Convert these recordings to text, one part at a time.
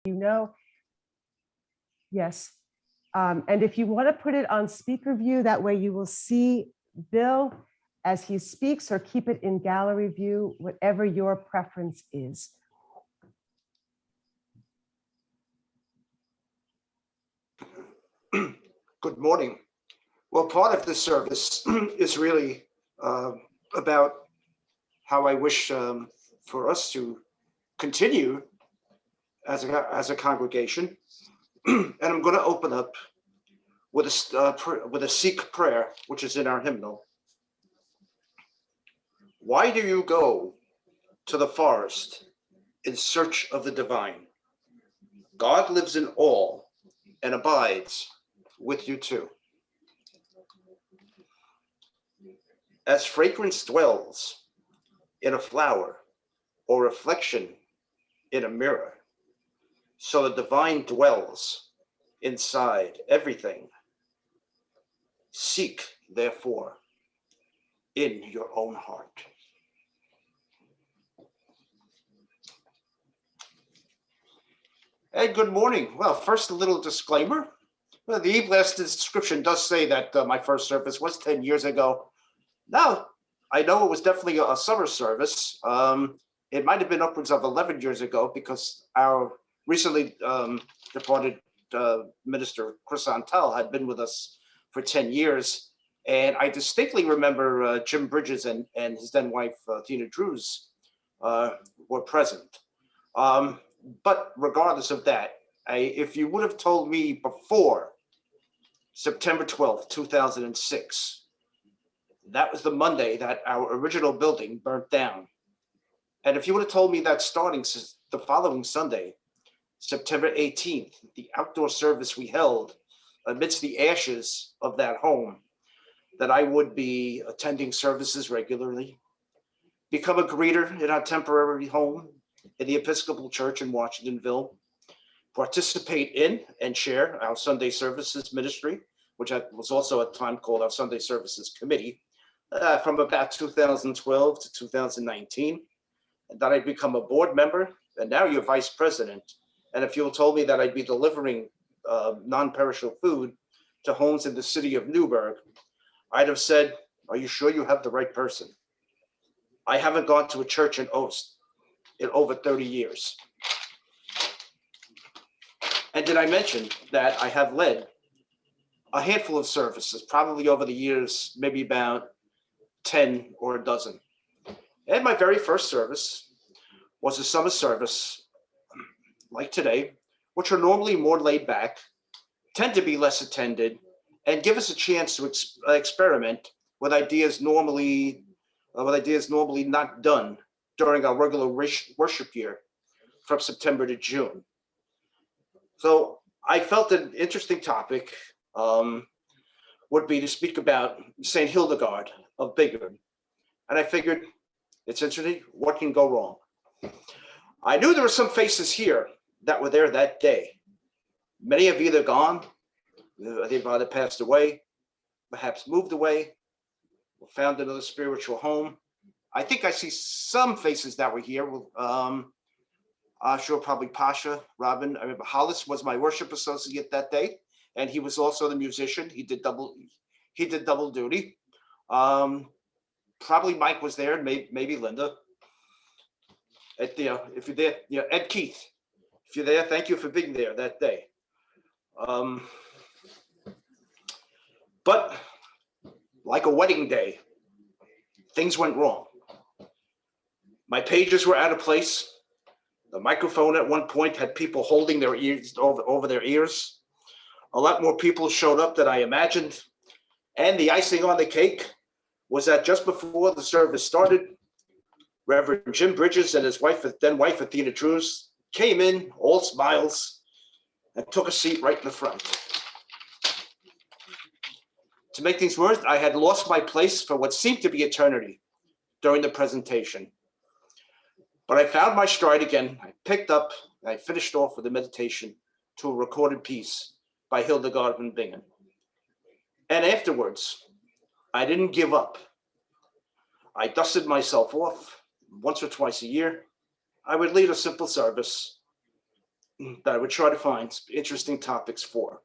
you know. Yes. And if you want to put it on speaker view, that way you will see Bill as he speaks, or keep it in gallery view, whatever your preference is. Good morning. Well, part of this service is really about how I wish for us to continue as a congregation. And I'm going to open up with a Sikh prayer, which is in our hymnal. Why do you go to the forest in search of the divine? God lives in all and abides with you too. As fragrance dwells in a flower or reflection in a mirror, so the divine dwells inside everything. Seek, therefore, in your own heart. And good morning. Well, first, a little disclaimer. Well, the e-blast description does say that my first service was 10 years ago. Now, I know it was definitely a summer service. It might have been upwards of 11 years ago, because our recently departed minister, Chris Antal, had been with us for 10 years. And I distinctly remember Jim Bridges and his then wife, Tina Drews, were present. But regardless of that, if you would have told me before September 12th, 2006, that was the Monday that our original building burnt down. And if you would have told me that starting the following Sunday, September 18th, the outdoor service we held amidst the ashes of that home, that I would be attending services regularly, become a greeter in our temporary home in the Episcopal Church in Washingtonville, participate in and share our Sunday Services ministry, which was also at the time called our Sunday Services Committee, from about 2012 to 2019. And that I'd become a board member, and now you're vice president. And if you told me that I'd be delivering non-perishable food to homes in the city of Newburgh, I'd have said, are you sure you have the right person? I haven't gone to a church in Oast in over 30 years. And did I mention that I have led a handful of services, probably over the years, maybe about 10 or a dozen. And my very first service was a summer service like today, which are normally more laid back, tend to be less attended, and give us a chance to experiment with ideas normally not done during our regular worship year from September to June. So I felt an interesting topic would be to speak about St. Hildegard of Bingen. And I figured, it's interesting, what can go wrong? I knew there were some faces here that were there that day. Many have either gone, they've either passed away, perhaps moved away, or found another spiritual home. I think I see some faces that were here. Sure, probably Pasha, Robin. I remember Hollis was my worship associate that day, and he was also the musician. He did double duty. Probably Mike was there, maybe Linda. If you're there, Ed Keith, if you're there, thank you for being there that day. But like a wedding day, things went wrong. My pages were out of place. The microphone at one point had people holding their ears over their ears. A lot more people showed up than I imagined. And the icing on the cake was that just before the service started, Reverend Jim Bridges and his then wife, Athena Drews, came in, all smiles, and took a seat right in the front. To make things worse, I had lost my place for what seemed to be eternity during the presentation. But I found my stride again. I picked up, and I finished off with a meditation to a recorded piece by Hildegard von Bingen. And afterwards, I didn't give up. I dusted myself off once or twice a year. I would lead a simple service, that I would try to find interesting topics for.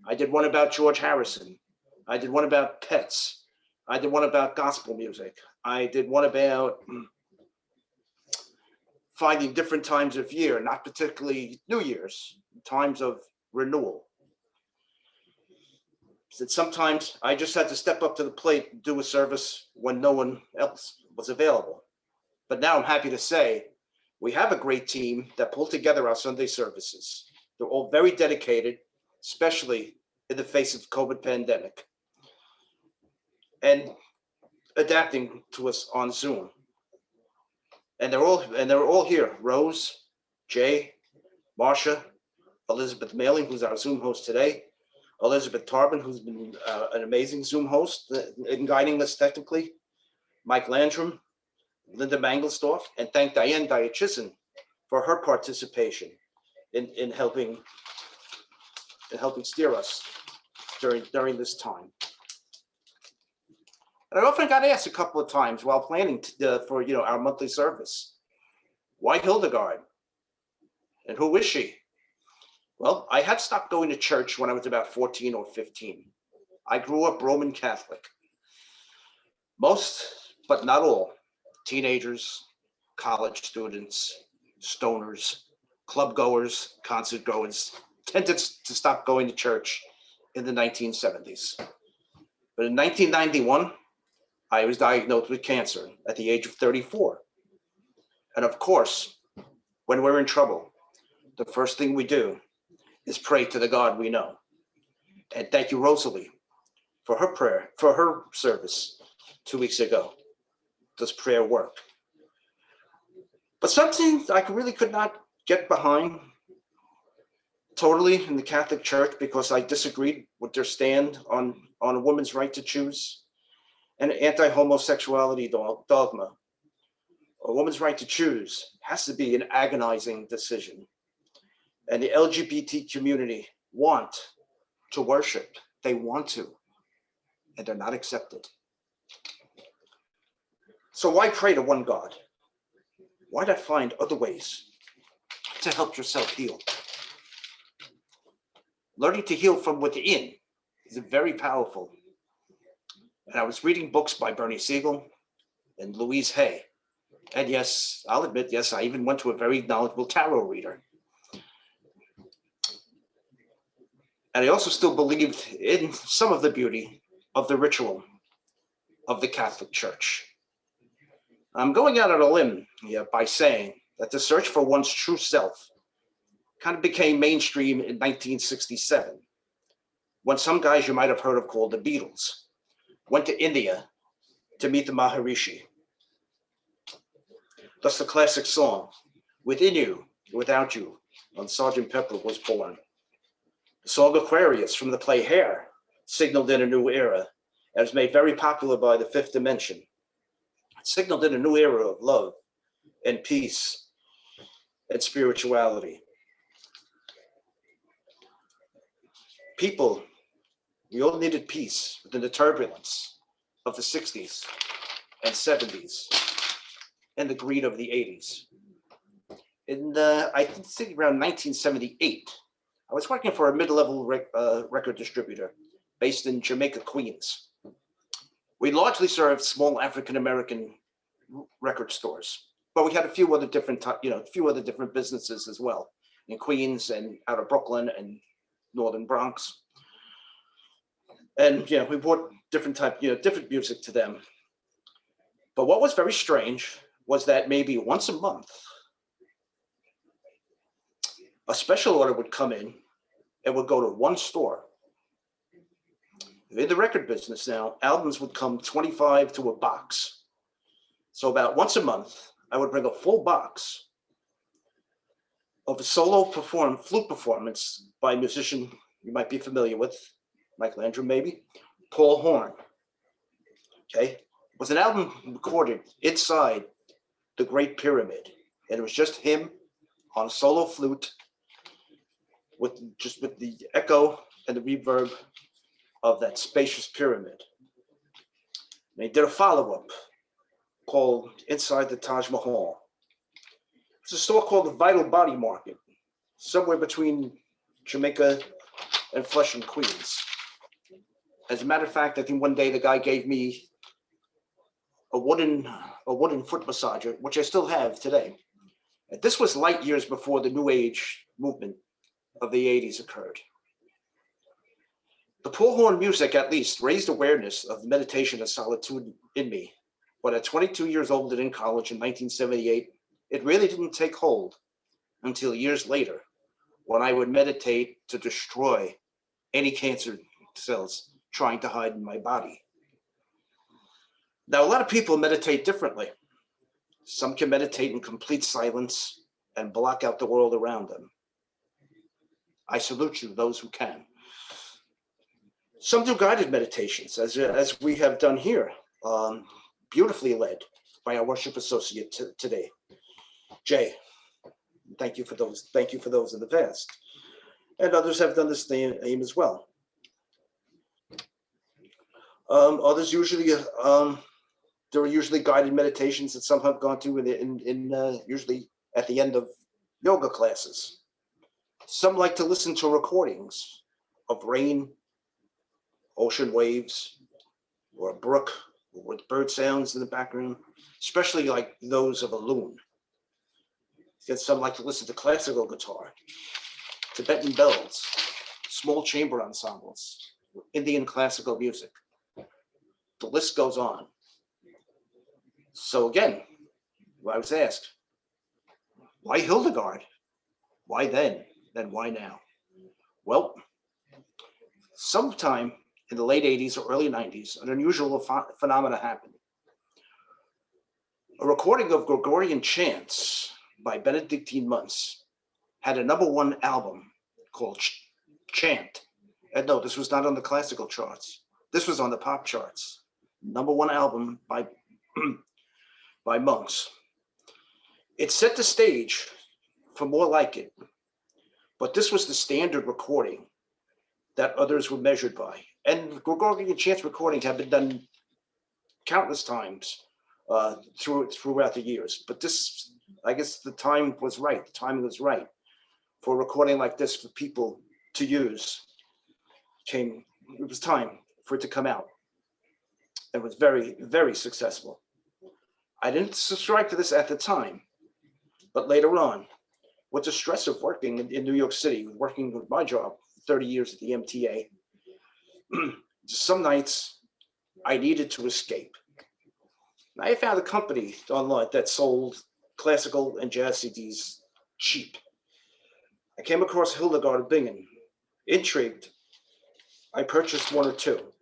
I did one about George Harrison. I did one about pets. I did one about gospel music. I did one about finding different times of year, not particularly New Year's, times of renewal. That sometimes I just had to step up to the plate and do a service when no one else was available. But now I'm happy to say we have a great team that pulled together our Sunday services. They're all very dedicated, especially in the face of the COVID pandemic, and adapting to us on Zoom. And they're all here. Rose, Jay, Marsha, Elizabeth Mailing, who's our Zoom host today, Elizabeth Tarbin, who's been an amazing Zoom host in guiding us technically, Mike Landrum, Linda Mangelsdorf, and thank Diane Diachison for her participation in helping steer us during this time. And I often got asked a couple of times while planning for our monthly service, why Hildegard? And who is she? Well, I had stopped going to church when I was about 14 or 15. I grew up Roman Catholic. Most, but not all, teenagers, college students, stoners, club goers, concert goers tended to stop going to church in the 1970s. But in 1991, I was diagnosed with cancer at the age of 34. And of course, when we're in trouble, the first thing we do is pray to the God we know. And thank you, Rosalie, for her prayer, for her service 2 weeks ago. Does prayer work? But something I really could not get behind totally in the Catholic Church, because I disagreed with their stand on a woman's right to choose and anti-homosexuality dogma. A woman's right to choose has to be an agonizing decision. And the LGBT community want to worship. They want to, and they're not accepted. So why pray to one God? Why not find other ways to help yourself heal? Learning to heal from within is very powerful. And I was reading books by Bernie Siegel and Louise Hay. And yes, I'll admit, yes, I even went to a very knowledgeable tarot reader. And I also still believed in some of the beauty of the ritual of the Catholic Church. I'm going out on a limb here by saying that the search for one's true self kind of became mainstream in 1967, when some guys you might have heard of called the Beatles went to India to meet the Maharishi. Thus the classic song, Within You, Without You, on Sgt. Pepper was born. The song Aquarius from the play Hair signaled in a new era and was made very popular by the Fifth Dimension. It signaled in a new era of love and peace and spirituality. People, we all needed peace within the turbulence of the 60s and 70s and the greed of the 80s. In I think around 1978, I was working for a mid-level record distributor based in Jamaica, Queens. We largely served small African-American record stores, but we had a few other different businesses as well in Queens and out of Brooklyn and Northern Bronx. And we brought different music to them. But what was very strange was that maybe once a month, a special order would come in and would go to one store. In the record business now, albums would come 25 to a box. So about once a month, I would bring a full box of a solo flute performance by a musician you might be familiar with, Mike Landrum maybe, Paul Horn. Okay, it was an album recorded inside the Great Pyramid, and it was just him on a solo flute with the echo and the reverb of that spacious pyramid. And he did a follow-up called Inside the Taj Mahal. It's a store called the Vital Body Market. somewhere between Jamaica and Flushing, Queens. As a matter of fact, I think one day the guy gave me a wooden foot massager, which I still have today. And this was light years before the New Age movement of the 80s occurred. The Paul Horn music, at least, raised awareness of meditation and solitude in me. But at 22 years old and in college in 1978, it really didn't take hold until years later, when I would meditate to destroy any cancer cells trying to hide in my body. Now, a lot of people meditate differently. Some can meditate in complete silence and block out the world around them. I salute you, those who can. Some do guided meditations, as we have done here, beautifully led by our worship associate today, Jay. Thank you for those. Thank you for those in the past. And others have done this theme as well. Others usually, there are usually guided meditations that some have gone to usually at the end of yoga classes. Some like to listen to recordings of rain, ocean waves, or a brook with bird sounds in the background, especially like those of a loon. Some like to listen to classical guitar, Tibetan bells, small chamber ensembles, Indian classical music. The list goes on. So again, I was asked, why Hildegard? Why then why now? Well, sometime in the late 80s or early 90s, an unusual phenomena happened. A recording of Gregorian chants by Benedictine monks had a #1 album called Chant. And no, this was not on the classical charts. This was on the pop charts. #1 album by by monks. It set the stage for more like it, but this was the standard recording that others were measured by. And Gregorian chants recordings have been done countless times throughout the years. But this, I guess the time was right. The timing was right for a recording like this for people to use. It was time for it to come out. It was very, very successful. I didn't subscribe to this at the time, but later on, with the stress of working in New York City, working with my job, 30 years at the MTA, some nights I needed to escape. And I found a company online that sold classical and jazz CDs cheap. I came across Hildegard of Bingen. Intrigued, I purchased 1 or 2.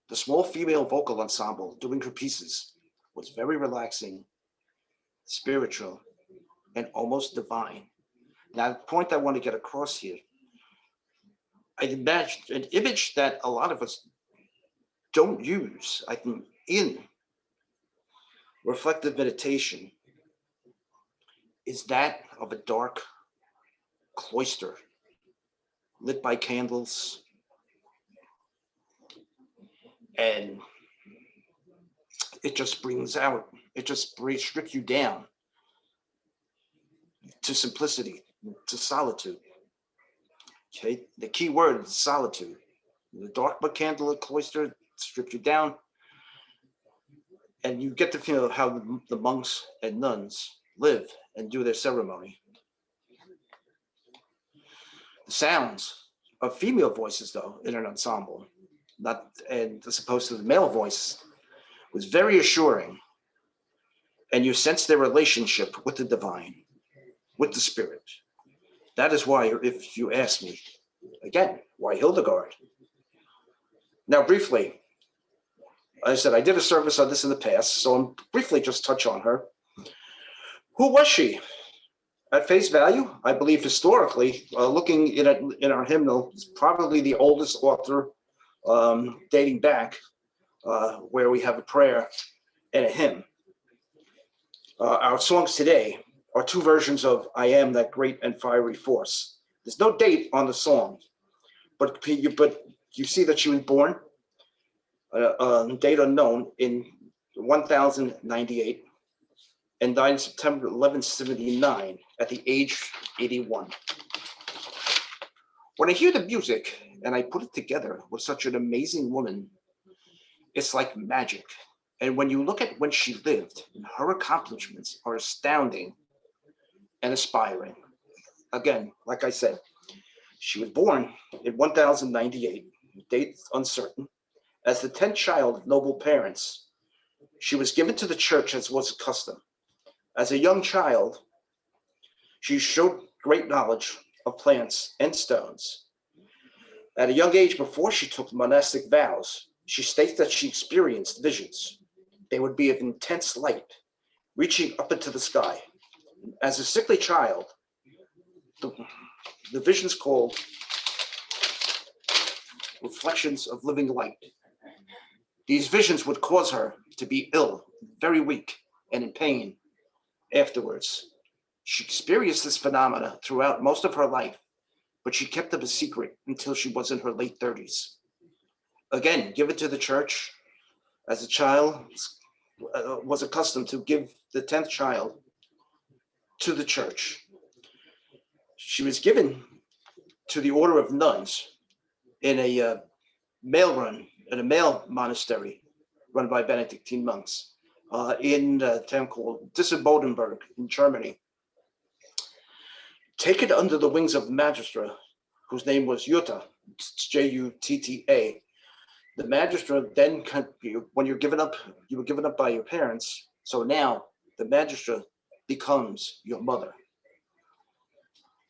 The small female vocal ensemble doing her pieces was very relaxing, spiritual, and almost divine. Now, the point I want to get across here, I imagined an image that a lot of us don't use, I think, in reflective meditation, is that of a dark cloister lit by candles, and it just strips you down to simplicity, to solitude. Okay, the key word is solitude. The dark but candlelit cloister strips you down, and you get to feel how the monks and nuns live and do their ceremony. The sounds of female voices, though, in an ensemble, as opposed to the male voice, was very assuring, and you sense their relationship with the divine, with the spirit. That is why, if you ask me, again, why Hildegard? Now, briefly, I said I did a service on this in the past, so I'm briefly just touch on her. Who was she? At face value, I believe historically, looking in our hymnal, is probably the oldest author dating back, where we have a prayer and a hymn. Our songs today are 2 versions of I Am That Great and Fiery Force. There's no date on the song, but you see that she was born, date unknown, in 1098. and died in September 1179 at the age of 81. When I hear the music and I put it together with such an amazing woman, it's like magic. And when you look at when she lived, her accomplishments are astounding and aspiring. Again, like I said, she was born in 1098, date uncertain, as the 10th child of noble parents. She was given to the church as was custom. As a young child, she showed great knowledge of plants and stones. At a young age, before she took monastic vows, she states that she experienced visions. They would be of intense light, reaching up into the sky. As a sickly child, the visions called reflections of living light. These visions would cause her to be ill, very weak, and in pain afterwards. She experienced this phenomena throughout most of her life, but she kept it a secret until she was in her late 30s. Again, given to the church as a child, was accustomed to give the 10th child to the church. She was given to the order of nuns in a male monastery run by Benedictine monks in a town called Dissebodenberg in Germany. Taken under the wings of Magistra, whose name was Jutta, Jutta. The Magistra then, when you're given up, you were given up by your parents. So now the Magistra becomes your mother.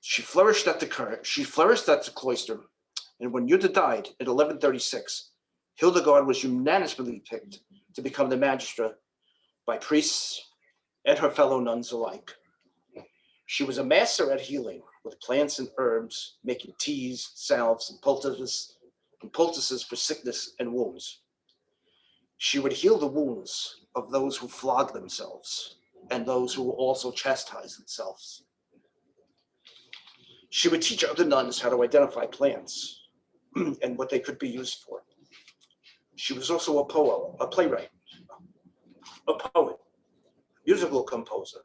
She flourished at the cloister, and when Jutta died in 1136, Hildegard was unanimously picked to become the Magistra by priests and her fellow nuns alike. She was a master at healing with plants and herbs, making teas, salves, and poultices for sickness and wounds. She would heal the wounds of those who flogged themselves and those who also chastised themselves. She would teach other nuns how to identify plants and what they could be used for. She was also a playwright, a poet, musical composer,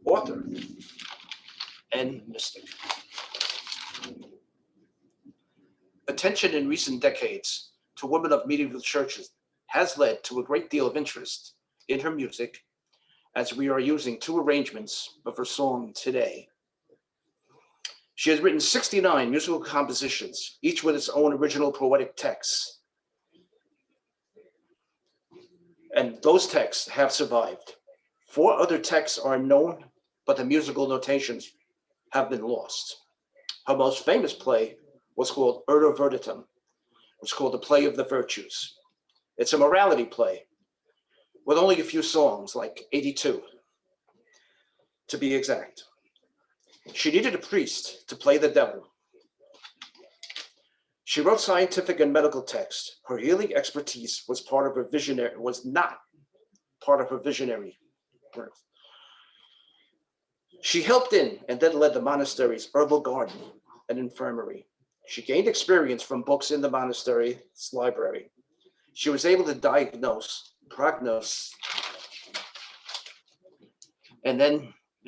author, and mystic. Attention in recent decades to women of medieval churches has led to a great deal of interest in her music, as we are using two arrangements of her song today. She has written 69 musical compositions, each with its own original poetic texts. And those texts have survived. 4 other texts are known, but the musical notations have been lost. Her most famous play was called Urda Verditum, which is called the Play of the Virtues. It's a morality play with only a few songs, like 82, to be exact. She needed a priest to play the devil. She wrote scientific and medical texts. Her healing expertise was not part of her visionary birth. She helped in and then led the monastery's herbal garden and infirmary. She gained experience from books in the monastery's library. She was able to prognose,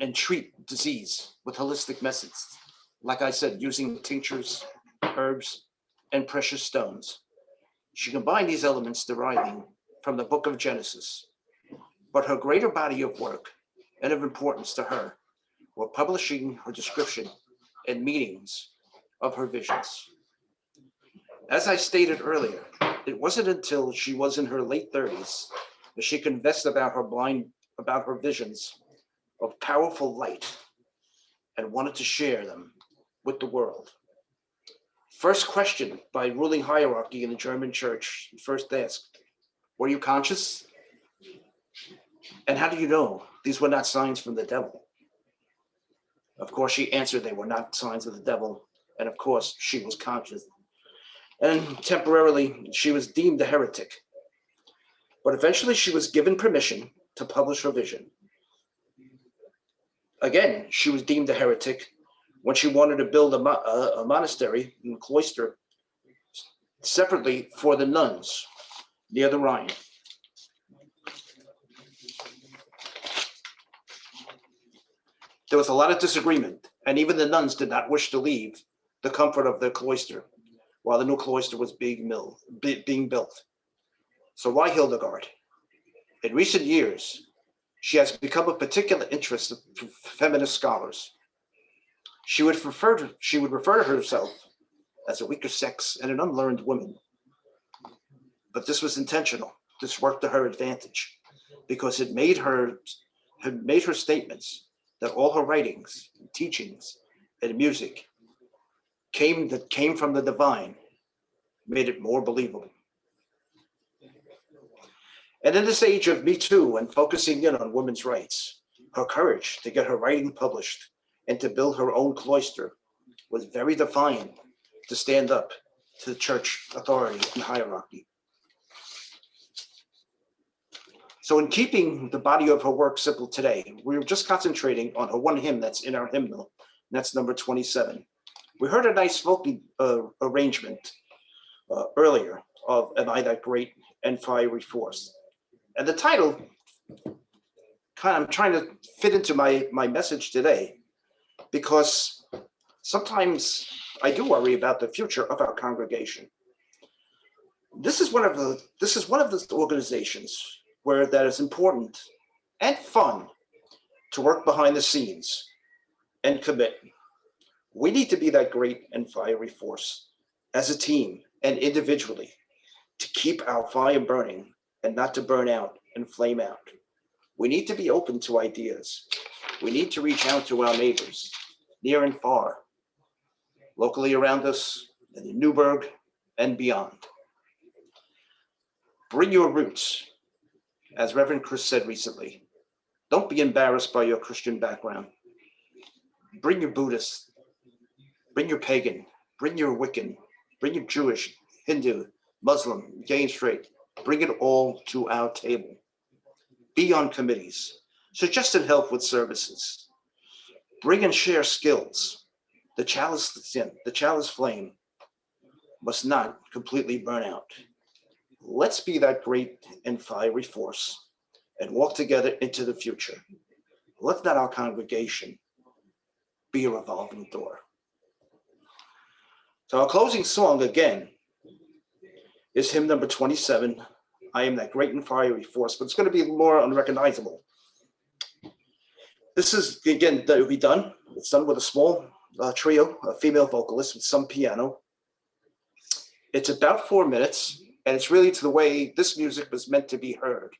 and treat disease with holistic methods. Like I said, using tinctures, herbs, and precious stones. She combined these elements deriving from the book of Genesis. But her greater body of work and of importance to her were publishing her description and meanings of her visions. As I stated earlier, it wasn't until she was in her late 30s that she confessed about her visions of powerful light and wanted to share them with the world. First question by ruling hierarchy in the German church, first asked, were you conscious? And how do you know these were not signs from the devil? Of course, she answered they were not signs of the devil. And of course, she was conscious. And temporarily, she was deemed a heretic. But eventually, she was given permission to publish her vision. Again, she was deemed a heretic when she wanted to build a monastery and a cloister separately for the nuns near the Rhine. There was a lot of disagreement, and even the nuns did not wish to leave the comfort of their cloister while the new cloister was being built. So why Hildegard? In recent years, she has become of particular interest of feminist scholars. She would refer to herself as a weaker sex and an unlearned woman. But this was intentional. This worked to her advantage because it made her statements that all her writings, teachings, and music came from the divine, made it more believable. And in this age of Me Too and focusing in on women's rights, her courage to get her writing published and to build her own cloister was very defiant to stand up to the church authority and hierarchy. So in keeping the body of her work simple today, we're just concentrating on her one hymn that's in our hymnal, and that's number 27. We heard a nice folk arrangement earlier of Am I That Great and Fiery Force? And the title, I'm trying to fit into my message today, because sometimes I do worry about the future of our congregation. This is one of the organizations where that is important and fun to work behind the scenes and commit. We need to be that great and fiery force as a team and individually to keep our fire burning and not to burn out and flame out. We need to be open to ideas. We need to reach out to our neighbors, near and far, locally around us, in Newburgh and beyond. Bring your roots. As Reverend Chris said recently, don't be embarrassed by your Christian background. Bring your Buddhist, bring your pagan, bring your Wiccan, bring your Jewish, Hindu, Muslim, gay and straight. Bring it all to our table. Be on committees. Suggest and help with services. Bring and share skills. The chalice flame must not completely burn out. Let's be that great and fiery force and walk together into the future. Let not our congregation be a revolving door. So our closing song again is hymn number 27, I Am That Great and Fiery Force, but it's going to be more unrecognizable. This is, again, that will be done. It's done with a small trio, a female vocalist with some piano. It's about 4 minutes. And it's really to the way this music was meant to be heard.